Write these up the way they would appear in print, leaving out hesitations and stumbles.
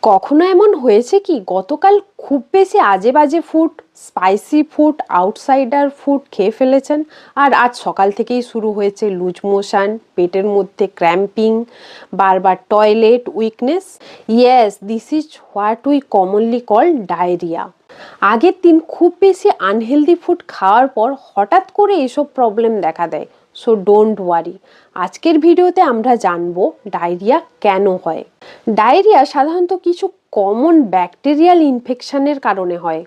কখনো এমন হয়েছে কি গতকাল খুব বেশি আজে বাজে food, spicy food, outsider food খেয়ে ফেলেছেন আর আজ সকাল থেকেই শুরু হয়েছে লুজ মোশন, পেটের মধ্যে ক্র্যাম্পিং, বারবার toilet weakness? Yes, this is what we commonly call diarrhoea. আগের দিন খুব বেশি আনহেলদি ফুড খাওয়ার পর হঠাৎ করে এসব প্রবলেম দেখা দেয়। সো ডোন্ট ওয়ারি, আজকের ভিডিওতে আমরা জানবো ডায়রিয়া কেন হয়। ডায়রিয়া সাধারণত কিছু কমন ব্যাকটেরিয়াল ইনফেকশনের কারণে হয়,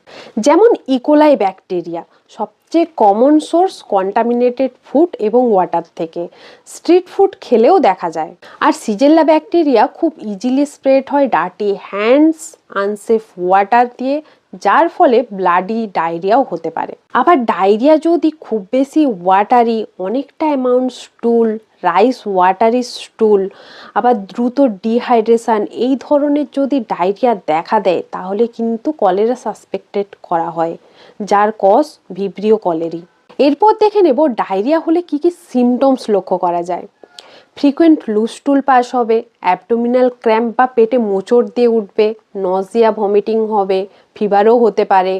যেমন ইকোলাই ব্যাকটেরিয়া সবচেয়ে কমন সোর্স কন্টামিনেটেড ফুড এবং ওয়াটার থেকে। স্ট্রিট ফুড খেলেও দেখা যায়। আর সিজেল্লা ব্যাকটেরিয়া খুব ইজিলি স্প্রেড হয় ডার্টি হ্যান্ডস, আনসেফ ওয়াটার দিয়ে, যার ফলে ব্লাডি ডায়রিয়াও হতে পারে। আবার ডায়রিয়া যদি খুব বেশি ওয়াটারি, অনেকটা অ্যামাউন্ট স্টুল, রাইস ওয়াটারি স্টুল, আবার দ্রুত ডিহাইড্রেশন, এই ধরনের যদি ডায়রিয়া দেখা দেয় তাহলে কিন্তু কলেরা সাসপেক্টেড করা হয়, যার কজ ভিব্রিও কলেরি। এরপর দেখে নেব ডায়রিয়া হলে কি কি সিমটমস লক্ষ্য করা যায়। ফ্রিকুয়েন্ট লুজ স্টুল পাস হবে, অ্যাবডোমিনাল ক্র্যাম্প বা পেটে মোচড় দিয়ে উঠবে, নজিয়া ভমিটিং হবে, ফিভারও হতে পারে,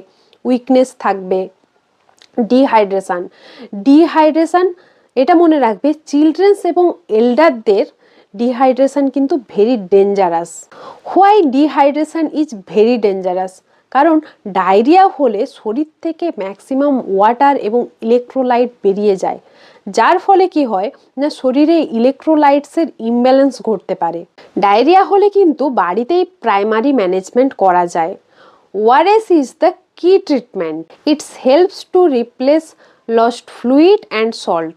উইকনেস থাকবে। ডিহাইড্রেশন, ডিহাইড্রেশন এটা মনে রাখবে, চিলড্রেন্স এবং এল্ডারদের ডিহাইড্রেশন কিন্তু very dangerous. Why dehydration is very dangerous? কারণ ডায়রিয়া হলে শরীর থেকে ম্যাক্সিমাম ওয়াটার এবং ইলেকট্রোলাইট বেরিয়ে যায়, যার ফলে কি হয় না শরীরে ইলেকট্রোলাইটসের ইমব্যালেন্স ঘটতে পারে। ডায়রিয়া হলে কিন্তু বাড়িতেই প্রাইমারি ম্যানেজমেন্ট করা যায়। ORS is the key treatment. It's helps to replace lost fluid and salt.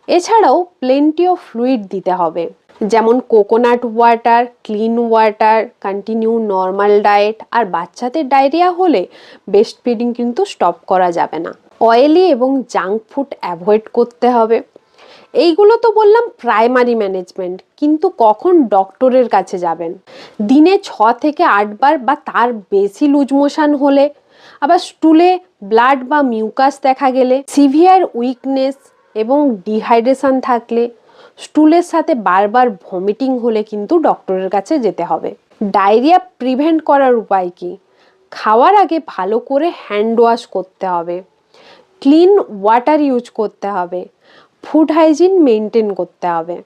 এছাড়াও প্লেন্টি অফ ফ্লুইড দিতে হবে, যেমন coconut water, clean water, continue normal diet. আর বাচ্চাদের ডায়রিয়া হলে ব্রেস্ট ফিডিং কিন্তু স্টপ করা যাবে না। অয়েলি এবং জাঙ্ক ফুড অ্যাভয়েড করতে হবে। এইগুলো তো বললাম প্রাইমারি ম্যানেজমেন্ট, কিন্তু কখন ডক্টরের কাছে যাবেন? দিনে 6 থেকে 8 বার বা তার বেশি লুজ মোশন হলে, আবার স্টুলে ব্লাড বা মিউকাস দেখা গেলে, সিভিয়ার উইকনেস এবং ডিহাইড্রেশন থাকলে, স্টুলের সাথে বারবার ভমিটিং হলে কিন্তু ডক্টরের কাছে যেতে হবে। ডায়রিয়া প্রিভেন্ট করার উপায় কি? খাওয়ার আগে ভালো করে হ্যান্ড ওয়াশ করতে হবে, ক্লিন ওয়াটার ইউজ করতে হবে, ফুড হাইজিন মেনটেন করতে হবে।